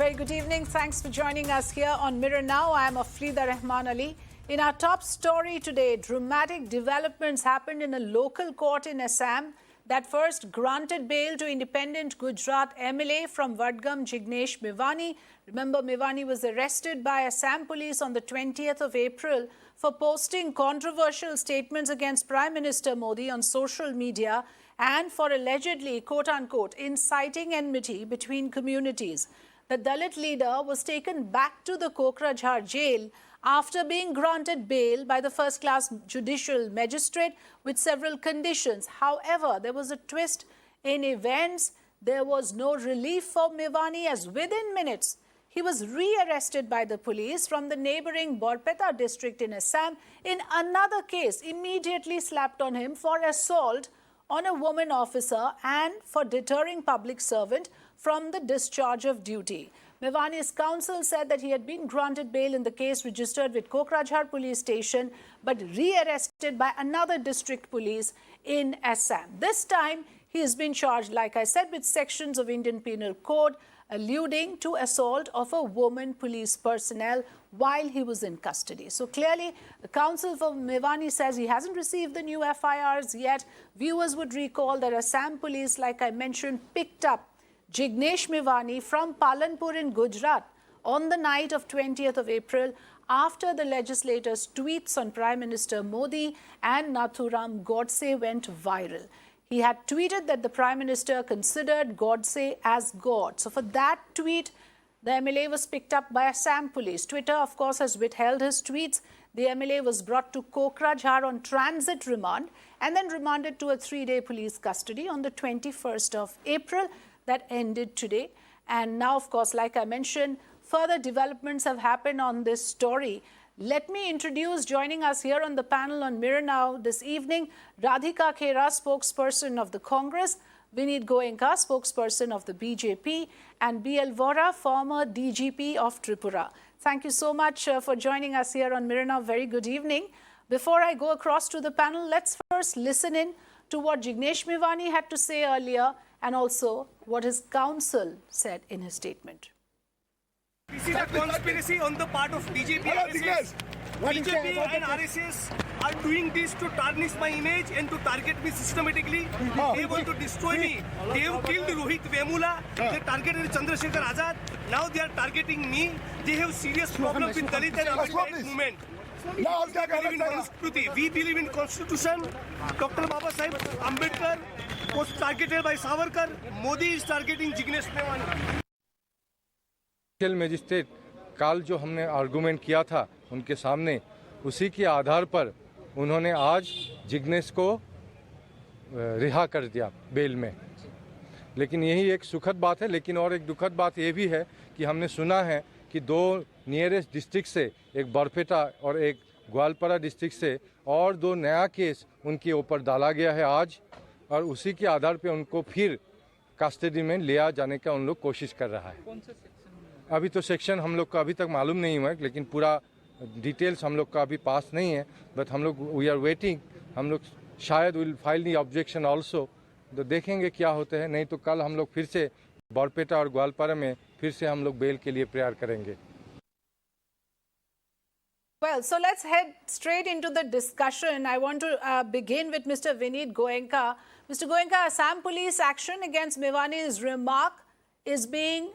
Very good evening. Thanks for joining us here on Mirror Now. I am Afrida Rahman Ali. In our top story today, dramatic developments happened in a local court in Assam that first granted bail to independent Gujarat MLA from Vadgam Jignesh Mevani. Remember, Mevani was arrested by Assam Police on the 20th of April for posting controversial statements against Prime Minister Modi on social media and for allegedly, quote-unquote, inciting enmity between communities. The Dalit leader was taken back to the Kokrajhar jail after being granted bail by the first-class judicial magistrate with several conditions. However, there was a twist in events. There was no relief for Mevani as within minutes, he was re-arrested by the police from the neighbouring Barpeta district in Assam in another case immediately slapped on him for assault on a woman officer and for deterring public servant from the discharge of duty. Mevani's counsel said that he had been granted bail in the case registered with Kokrajhar police station but re-arrested by another district police in Assam. This time, he has been charged, like I said, with sections of Indian Penal Code alluding to assault of a woman police personnel while he was in custody. So clearly, the counsel for Mevani says he hasn't received the new FIRs yet. Viewers would recall that Assam Police, like I mentioned, picked up Jignesh Mevani from Palanpur in Gujarat on the night of 20th of April after the legislators' tweets on Prime Minister Modi and Nathuram Godse went viral. He had tweeted that the Prime Minister considered Godse as God. So for that tweet, the MLA was picked up by Assam Police. Twitter, of course, has withheld his tweets. The MLA was brought to Kokrajhar on transit remand and then remanded to a 3-day police custody on the 21st of April. That ended today. And now, of course, like I mentioned, further developments have happened on this story. Let me introduce, joining us here on the panel on Mirror Now this evening, Radhika Khera, spokesperson of the Congress, Vineet Goenka, spokesperson of the BJP, and BL Vohra, former DGP of Tripura. Thank you so much for joining us here on Mirror Now. Very good evening. Before I go across to the panel, let's first listen in to what Jignesh Mevani had to say earlier and also what his counsel said in his statement. This is a conspiracy on the part of BJP, RSS. BJP and RSS are doing this to tarnish my image and to target me systematically. They want to destroy me. They have killed Rohit Vemula. They targeted Chandrasekhar Azad. Now they are targeting me. They have serious problems with Dalit and Ambedkar movement. We believe in Constitution. Dr. Baba Sahib Ambedkar was targeted by Savarkar. Modi is targeting Jignesh Mevani. Magistrate काल जो हमने argument किया था उनके सामने, उसी के आधार पर उन्होंने आज जिग्नेश को रिहा कर दिया बेल में। लेकिन यही एक सुखद बात है। लेकिन और एक दुखद बात ये भी है कि हमने सुना है कि 2 नियरेस्ट डिस्ट्रिक्ट से, एक बरपेटा और एक ग्वालपारा डिस्ट्रिक्ट से, और 2 नया केस उनके ऊपर डाला गया है आज, और उसी के आधार पर उनको फिर कस्टडी में लिया जाने का उन लोग कोशिश कर रहा है। अभी तो सेक्शन हम लोग को अभी तक मालूम नहीं हुआ है, लेकिन पूरा डिटेल्स हम लोग का अभी पास नहीं है। बट हम लोग वी आर वेटिंग, हम लोग शायद will file the objection also. तो देखेंगे क्या होते हैं। नहीं तो कल हम लोग फिर से बरपेटा और ग्वालपारा में फिर से हम लोग बेल के लिए प्रयास करेंगे। Well, so let's head straight into the discussion. I want to begin with Mr. Vineet Goenka. Mr. Goenka, Assam Police action against Mevani's remark is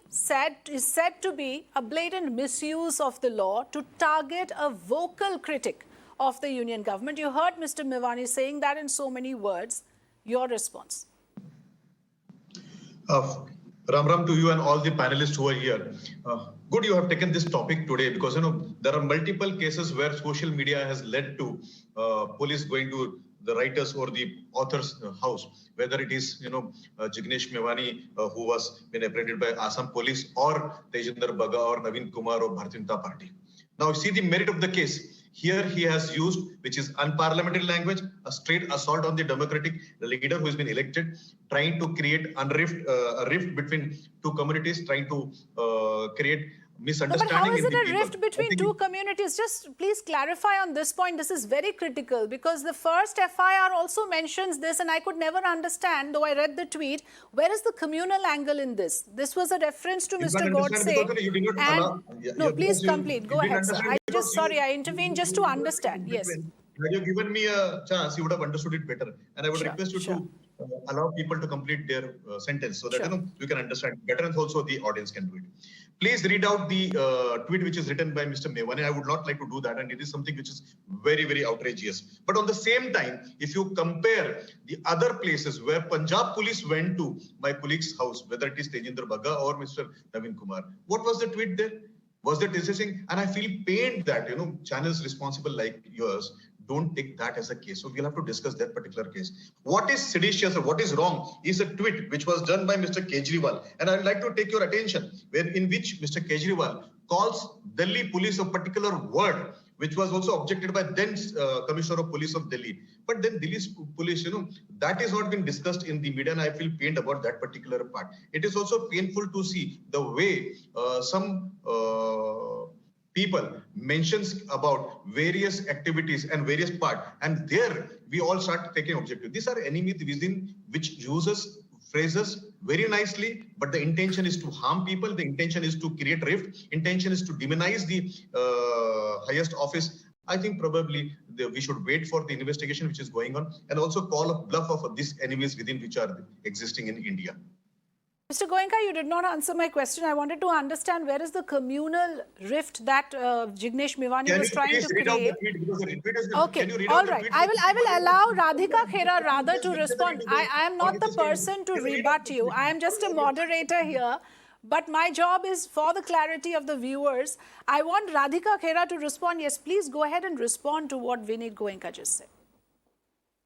said to be a blatant misuse of the law to target a vocal critic of the union government. You heard Mr. Mevani saying that in so many words. Your response? Ram Ram to you and all the panelists who are here. Good you have taken this topic today, because there are multiple cases where social media has led to police going to the writers or the author's house, whether it is Jignesh Mevani who was been apprehended by Assam Police, or Tejinder Baga or Naveen Kumar or Bharatiya Janata Party. Now see the merit of the case. Here he has used, which is unparliamentary language, a straight assault on the democratic leader who has been elected, trying to create a rift between 2 communities, trying to create misunderstanding. But how is in it the a people. rift between two communities? Just please clarify on this point. This is very critical because the first FIR also mentions this, and I could never understand, though I read the tweet, where is the communal angle in this? This was a reference to You Mr. can't understand Godse. because you did not And allow. no, please Because you complete. Go didn't ahead, sir. understand because Sorry, I intervened just to understand. in Yes. between. Had you given me a chance, you would have understood it better. And I would request you to allow people to complete their sentence so that you can understand better, and also the audience can do it. Please read out the tweet which is written by Mr. Mevani. I would not like to do that, and it is something which is very, very outrageous. But on the same time, if you compare the other places where Punjab Police went to my colleague's house, whether it is Tejinder Bagga or Mr. Naveen Kumar, what was the tweet there? Was that dissing? And I feel pained that, channels responsible like yours don't take that as a case. So we'll have to discuss that particular case. What is seditious or what is wrong is a tweet which was done by Mr. Kejriwal. And I'd like to take your attention, in which Mr. Kejriwal calls Delhi police a particular word, which was also objected by then Commissioner of Police of Delhi. But then Delhi's police, that is not been discussed in the media, and I feel pained about that particular part. It is also painful to see the way some people mentions about various activities and various part, and there we all start taking objective. These are enemies within which uses phrases very nicely, but the intention is to harm people. The intention is to create rift. Intention is to demonize the highest office. I think probably we should wait for the investigation which is going on, and also call a bluff of these enemies within which are existing in India. Mr. Goenka, you did not answer my question. I wanted to understand where is the communal rift that Jignesh Mevani was trying to create. Okay, all right. I will allow Radhika Khera rather to respond. I am not the person to rebut you. I am just a moderator here. But my job is for the clarity of the viewers. I want Radhika Khera to respond. Yes, please go ahead and respond to what Vineet Goenka just said.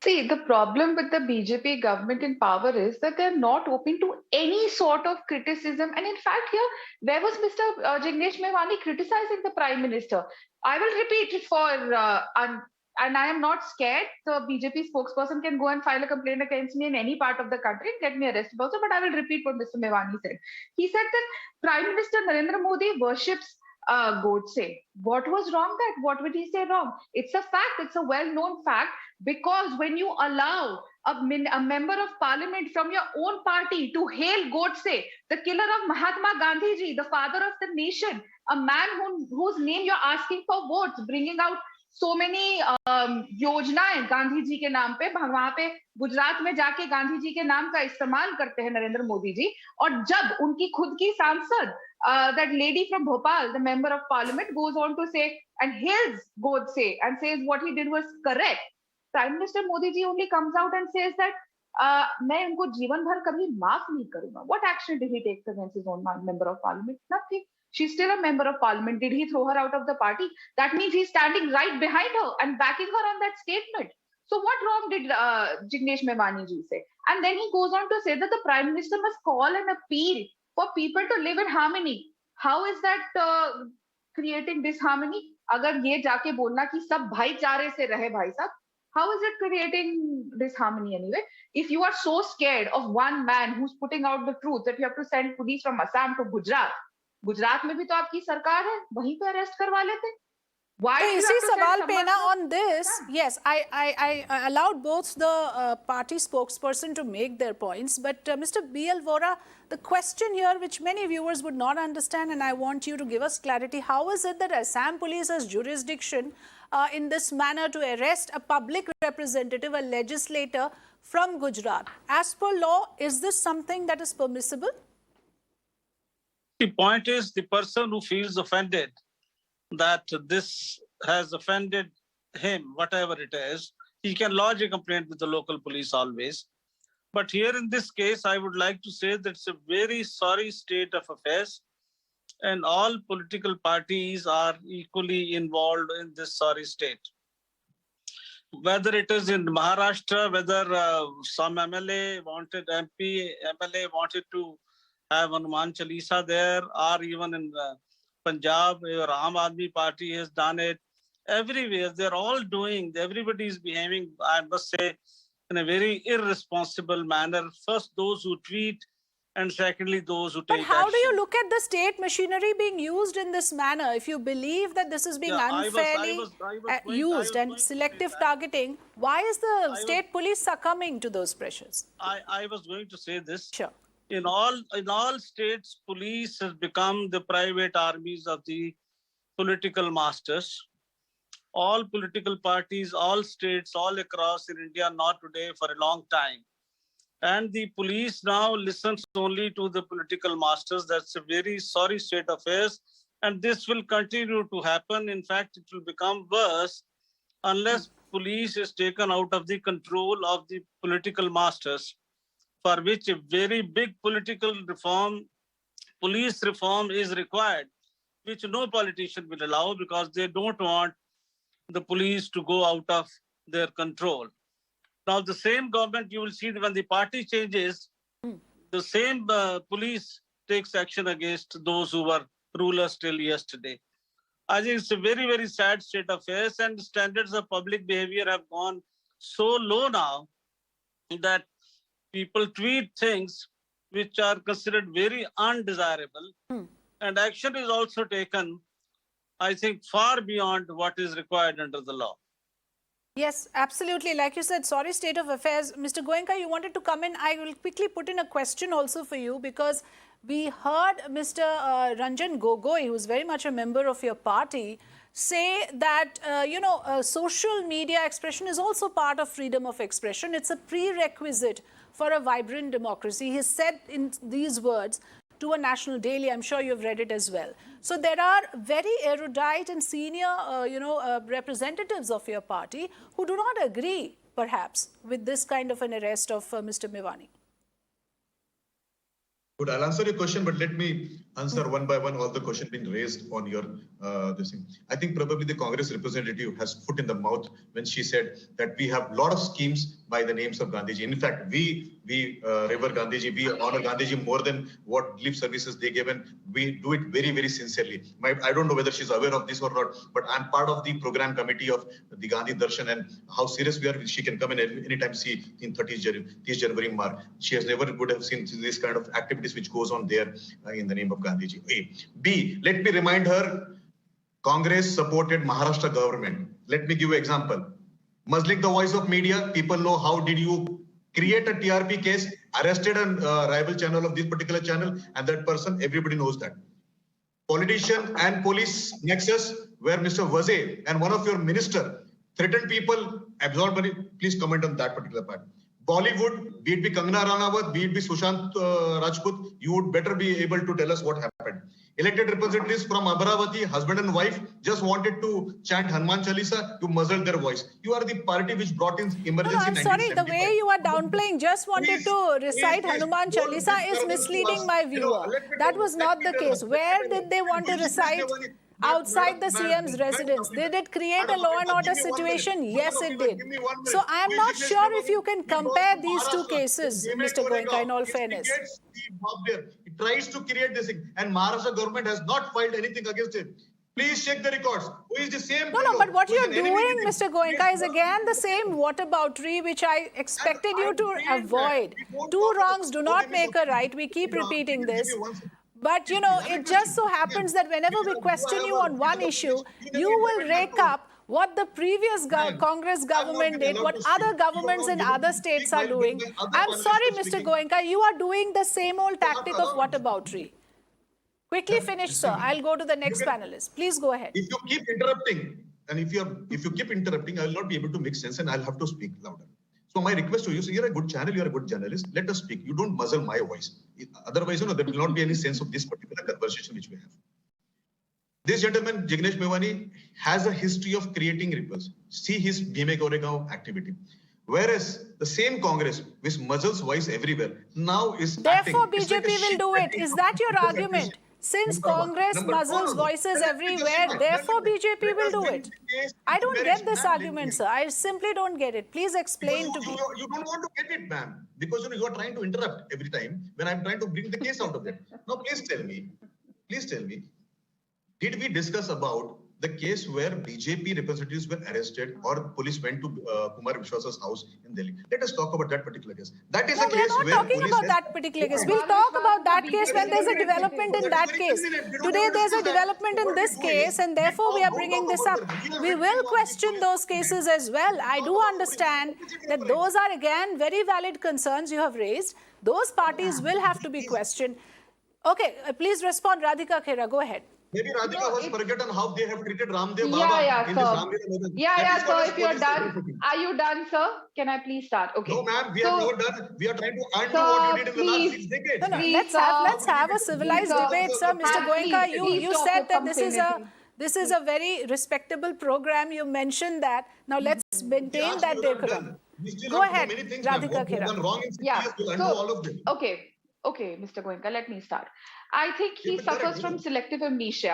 See, the problem with the BJP government in power is that they're not open to any sort of criticism. And in fact, here, where was Mr. Jignesh Mevani criticizing the Prime Minister? I will repeat it for, and I am not scared. The BJP spokesperson can go and file a complaint against me in any part of the country and get me arrested also, but I will repeat what Mr. Mevani said. He said that Prime Minister Narendra Modi worships Godse. What was wrong that? What would he say wrong? It's a fact. It's a well-known fact. Because when you allow a member of parliament from your own party to hail Godse, the killer of Mahatma Gandhi ji, the father of the nation, a man whose name you're asking for votes, bringing out so many योजनाएं गांधी जी के नाम पे, वहां पे गुजरात में जाके गांधी जी के नाम का इस्तेमाल करते हैं नरेंद्र मोदी जी, और जब उनकी खुद की सांसद that lady from Bhopal, the member of parliament, goes on to say and hails Godse and says what he did was correct, Prime Minister Modi ji only comes out and says that मैं उनको जीवन भर कभी माफ नहीं करूंगा. What action did he take against his own member of parliament? Nothing. She's still a member of parliament. Did he throw her out of the party? That means he's standing right behind her and backing her on that statement. So what wrong did Jignesh Mevani ji say? And then he goes on to say that the Prime Minister must call an appeal for people to live in harmony. How is that creating disharmony? अगर ये जाके बोलना कि सब भाईचारे से रहे भाई साहब, how is it creating disharmony anyway? If you are so scared of one man who's putting out the truth that you have to send police from Assam to Gujarat, Gujarat में भी तो आपकी सरकार है, वहीं पे arrest करवा लेते. Why do you have to Sawal Pena on this, yes, I allowed both the party spokesperson to make their points, but Mr. B.L. Vohra, the question here which many viewers would not understand, and I want you to give us clarity, how is it that Assam Police has jurisdiction in this manner to arrest a public representative, a legislator from Gujarat? As per law, is this something that is permissible? The point is the person who feels offended that this has offended him, whatever it is, he can lodge a complaint with the local police always. But here in this case, I would like to say that it's a very sorry state of affairs, and all political parties are equally involved in this sorry state. Whether it is in Maharashtra, whether some MLA wanted, MLA wanted to have Hanuman Chalisa there, or even in Punjab, where Aam Aadmi Party has done it. Everywhere, they're all doing, everybody is behaving, I must say, in a very irresponsible manner. First, those who tweet, and secondly, those who But take how do you action. look at the state machinery being used in this manner? If you believe that this is being Yeah, unfairly used and going to say selective that. targeting, why is the was- state police succumbing to those pressures? I was going to say this. Sure. In all states, police has become the private armies of the political masters. All political parties, all states, all across in India, not today, for a long time. And the police now listens only to the political masters. That's a very sorry state of affairs. And this will continue to happen. In fact, it will become worse unless police is taken out of the control of the political masters, for which a very big political reform, police reform is required, which no politician will allow because they don't want the police to go out of their control. Now, the same government, you will see that when the party changes, the same police takes action against those who were rulers till yesterday. I think it's a very, very sad state of affairs, and standards of public behavior have gone so low now that people tweet things which are considered very undesirable. And action is also taken, I think, far beyond what is required under the law. Yes, absolutely. Like you said, sorry state of affairs. Mr. Goenka, you wanted to come in. I will quickly put in a question also for you, because we heard Mr. Ranjan Gogoi, who is very much a member of your party, say that, social media expression is also part of freedom of expression. It's a prerequisite for a vibrant democracy. He said in these words to a national daily. I'm sure you've read it as well. So there are very erudite and senior, representatives of your party who do not agree, perhaps, with this kind of an arrest of Mr. Mevani. Good. I'll answer your question, but let me answer one by one all the questions being raised on your this thing. I think probably the Congress representative has foot in the mouth when she said that we have a lot of schemes by the names of Gandhiji. In fact, we revere Gandhiji, we honor Gandhiji more than what lip services they gave, and we do it very, very sincerely. I don't know whether she's aware of this or not, but I'm part of the program committee of the Gandhi Darshan, and how serious we are. She can come in anytime see in 30th January, March. She has never would have seen this kind of activities which goes on there in the name of Gandhiji. A. B. Let me remind her, Congress supported Maharashtra government. Let me give you an example. Muzzling the voice of media, people know how did you create a TRP case, arrested a rival channel of this particular channel, and that person, everybody knows that. Politician and police nexus, where Mr. Vaze and one of your minister threatened people, absorb money. Please comment on that particular part. Bollywood, be it be Kangana Ranaut, be it be Sushant Rajput, you would better be able to tell us what happened. Elected representatives from Amaravati, husband and wife, just wanted to chant Hanuman Chalisa to muzzle their voice. You are the party which brought in emergency. No, I'm sorry, the way you are downplaying, just wanted to recite Hanuman Chalisa is misleading my viewer. That was not the case. Where did they want to recite? Outside the CM's residence. Did it create a law and order situation? Yes, it did. So I am not sure if you can compare these two cases, Mr. Goenka, in all fairness. It tries to create this thing, and Maharashtra government has not filed anything against it. Please check the records. Who is the same? No, but what you're doing, Mr. Goenka, is again the same whataboutery which I expected you to avoid. Two wrongs do not make a right. We keep repeating this. But, it just so happens that whenever we question you on one issue, you will rake up what the previous Congress government did, what other governments in other states are doing. I'm sorry, Mr. Goenka, you are doing the same old tactic of whataboutery. Quickly finish, sir. I'll go to the next panelist. Please go ahead. If you keep interrupting, and if you keep interrupting, I will not be able to make sense, and I'll have to speak louder. So my request to you, so you're a good channel, you're a good journalist, let us speak. You don't muzzle my voice. Otherwise, there will not be any sense of this particular conversation which we have. This gentleman, Jignesh Mevani, has a history of creating ripples. See his Bhime Goregaon activity. Whereas the same Congress, which muzzles voice everywhere, now is Therefore, acting. BJP will do it. Is that your argument? Since Congress muzzles voices everywhere, therefore BJP will do it. I don't get this argument, sir. I simply don't get it. Please explain to me. You don't want to get it, ma'am, because you are trying to interrupt every time when I'm trying to bring the case out of it. Now, please tell me, did we discuss about the case where BJP representatives were arrested or police went to Kumar Vishwasa's house in Delhi. Let us talk about that particular case. That is No, a we are case not where talking police about has- that particular case. We'll talk about that case when there's a development in that case. Today there's a development in this case and therefore we are bringing this up. We will question those cases as well. I do understand that those are again very valid concerns you have raised. Those parties will have to be questioned. Okay, please respond, Radhika Khera. Go ahead. Maybe Radhika has forgotten how they have treated Ramdev Baba Yeah, in this sir. Ramdev Baba. Yeah, That is sir. what If is you're police done, security. are you done, sir? Can I please start? Okay. No, ma'am, we So- are not done. We are trying to undo Sir, what you did in the last please. 6 decades. No, Please, let's sir. have a civilized Please, sir. debate, sir. Mr. Goenka, Please you stop said with that some this is a very respectable program. You mentioned that. Now let's maintain that decorum. Go ahead, Radhika Khera. Wrong in 6 Yeah. years, we'll undo So, all of them. okay, Mr. Goenka, let me start. I think he Yeah, but suffers correct, from no. selective amnesia.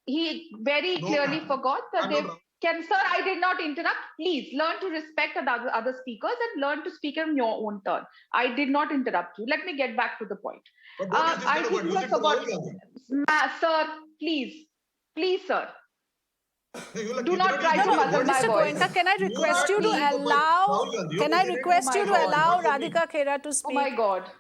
He very No, clearly ma'am. forgot that I'm they not wrong. Sir, I did not interrupt. Please learn to respect other speakers and learn to speak on your own turn. I did not interrupt you. Let me get back to the point. But don't use this I kind of think word. you Use have it for forgot. Rahul Gandhi. Sir, please, sir. No, you like- Do you not cannot try use to the muzzle word. my Mr. voice. Goenka, can I request you to are allow? Rahul Gandhi. Can I Okay, request you to Oh my God. allow Not for me. Radhika Khera to Oh speak? my God.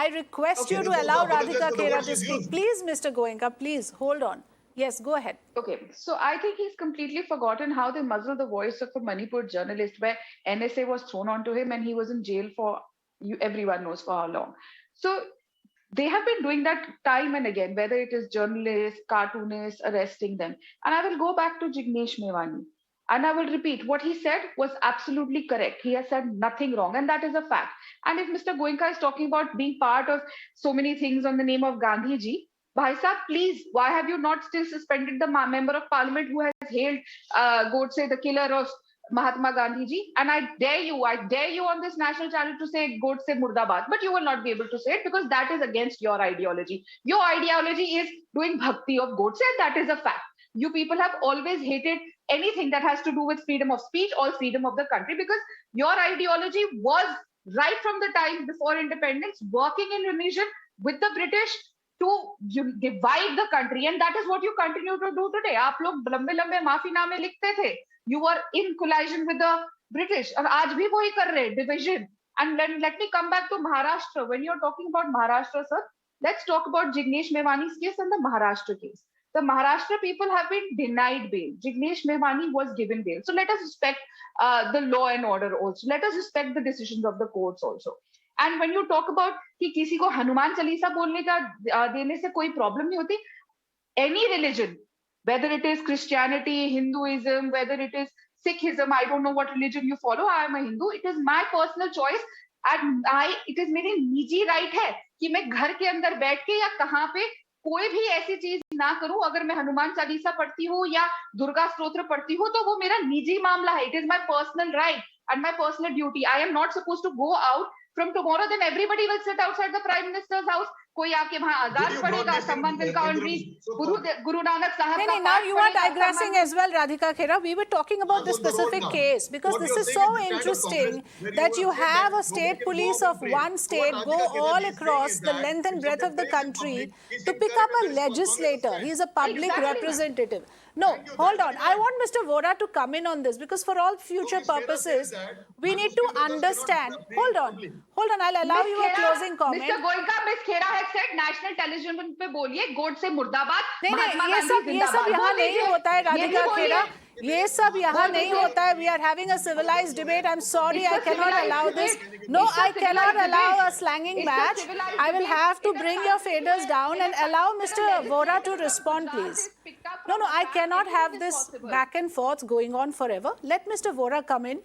I request Okay, you to then allow apologize Radhika for the Khera words to you've speak. used. Please, Mr. Goenka, please hold on. Yes, go ahead. Okay, so I think he's completely forgotten how they muzzled the voice of a Manipur journalist, where NSA was thrown onto him and he was in jail for everyone knows for how long. So they have been doing that time and again, whether it is journalists, cartoonists, arresting them. And I will go back to Jignesh Mevani. And I will repeat, what he said was absolutely correct. He has said nothing wrong, and that is a fact. And if Mr. Goenka is talking about being part of so many things on the name of Gandhi ji, Bhai Sahab, please, why have you not still suspended the member of parliament who has hailed Godse, the killer of Mahatma Gandhi ji? And I dare you on this national channel to say Godse Murdabad, but you will not be able to say it because that is against your ideology. Your ideology is doing bhakti of Godse, and that is a fact. You people have always hated anything that has to do with freedom of speech or freedom of the country because your ideology was right from the time before independence working in unison with the British to divide the country, and that is what you continue to do today. आप लोग लंबे माफीनामे लिखते थे. You were in collision with the British, और आज भी वही कर रहे, division. And let me come back to Maharashtra. When you're talking about Maharashtra, sir, let's talk about Jignesh Mevani's case and the Maharashtra case. The Maharashtra people have been denied bail. Jignesh Mevani was given bail. So let us respect the law and order also. Let us respect the decisions of the courts also. And when you talk about कि किसी को हनुमान चालीसा बोलने का देने से कोई problem नहीं होती, any religion, whether it is Christianity, Hinduism, whether it is Sikhism, I don't know what religion you follow, I am a Hindu, it is my personal choice and it is मेरी निजी right है कि मैं घर के अंदर बैठ के या कहाँ पे कोई भी ऐसी चीज ना करूं. अगर मैं हनुमान चालीसा पढ़ती हूँ या दुर्गा स्तोत्र पढ़ती हूँ तो वो मेरा निजी मामला है. It is my personal right and my personal duty. I am not supposed to go out. From tomorrow, then everybody will sit outside the Prime Minister's house. कोई आके वहाँ आजाद पढ़ेगा, someone will come and read Guru Nanak Sahab का Now you are पाठ पढ़ेगा, digressing as well, Radhika Khera. We were talking about this specific case because this is so interesting that you have a state police of one state go all across the length and breadth of the country to pick up a legislator. He is a public representative. No, hold on. I want Mr. Vohra to come in on this because for all future purposes, we need to understand. Hold on. I'll allow you a closing comment. Mr. Goenka, Miss Khera has said national television पे बोलिए Godse मुर्दाबाद. नहीं, ये सब यहाँ नहीं होता है, Radhika Khera. ये सब यहाँ नहीं होता है. We are having a civilized debate. I'm sorry, I cannot allow this. No, I cannot allow a slanging match. I will have to bring your faders down and allow Mr. Vohra to respond, please. No, I cannot have this back and forth going on forever. Let Mr. Vohra come in.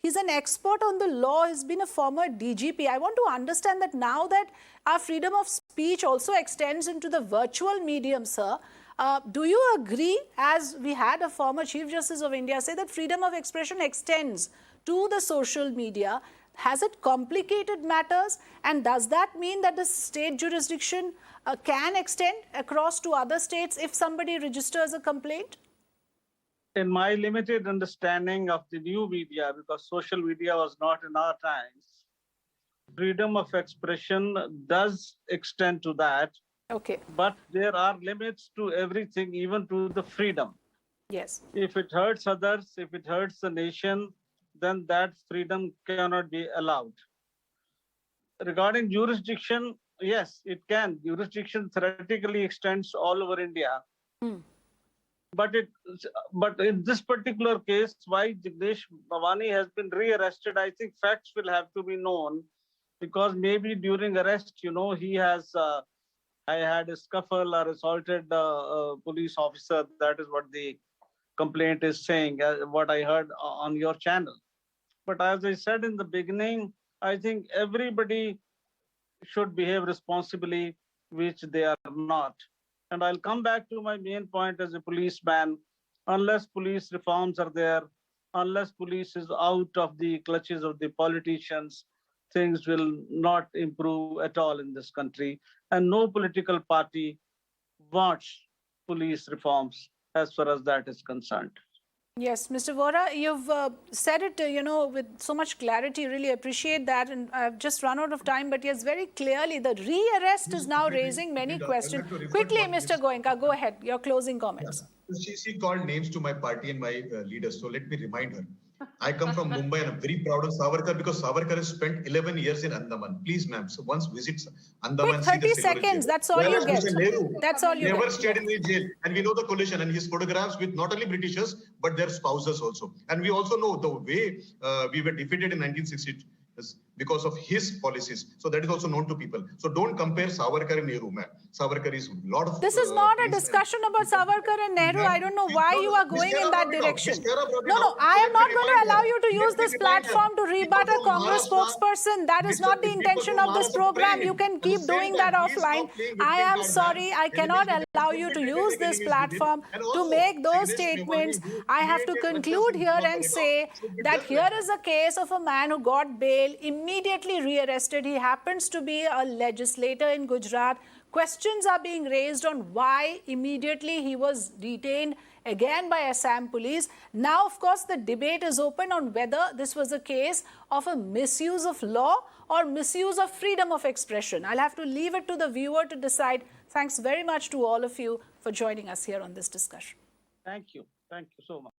He's an expert on the law. He's been a former DGP. I want to understand that now that our freedom of speech also extends into the virtual medium, sir. Do you agree, as we had a former Chief Justice of India say, that freedom of expression extends to the social media? Has it complicated matters? And does that mean that the state jurisdiction can extend across to other states if somebody registers a complaint? In my limited understanding of the new media, because social media was not in our times, freedom of expression does extend to that. Okay. But there are limits to everything, even to the freedom. Yes. If it hurts others, if it hurts the nation, then that freedom cannot be allowed. Regarding jurisdiction, yes, it can. Jurisdiction theoretically extends all over India. But in this particular case, why Jignesh Mevani has been rearrested, I think facts will have to be known, because maybe during arrest, he has I had a scuffle or assaulted a police officer. That is what the complaint is saying, what I heard on your channel. But as I said in the beginning, I think everybody should behave responsibly, which they are not. And I'll come back to my main point as a policeman. Unless police reforms are there, unless police is out of the clutches of the politicians, things will not improve at all in this country. And no political party wants police reforms as far as that is concerned. Yes, Mr. Vohra, you've said it, with so much clarity. Really appreciate that. And I've just run out of time. But yes, very clearly, the re-arrest is now raising many questions. Quickly, Mr. Goenka, go ahead. Your closing comments. She called names to my party and my leaders. So let me remind her. I come from Mumbai and I'm very proud of Savarkar because Savarkar has spent 11 years in Andaman. Please, ma'am, so once visit Andaman. Quick, 30 seconds, that's all you get. That's all you get. Never stayed in the jail. And we know the collision and his photographs with not only Britishers, but their spouses also. And we also know the way we were defeated in 1960 because of his policies. So that is also known to people. So don't compare Savarkar and Nehru, ma'am. Savarkar is a lot of... This is not a discussion about Savarkar and Nehru. I don't know why you are going in that direction. No, I am not going to allow you to use this platform to rebut a Congress spokesperson. That is not the intention of this program. You can keep doing that offline. I am sorry. I cannot allow you to use this platform to make those statements. I have to conclude here and say that here is a case of a man who got bail, immediately rearrested. He happens to be a legislator in Gujarat. Questions are being raised on why immediately he was detained again by Assam Police. Now, of course, the debate is open on whether this was a case of a misuse of law or misuse of freedom of expression. I'll have to leave it to the viewer to decide. Thanks very much to all of you for joining us here on this discussion. Thank you. Thank you so much.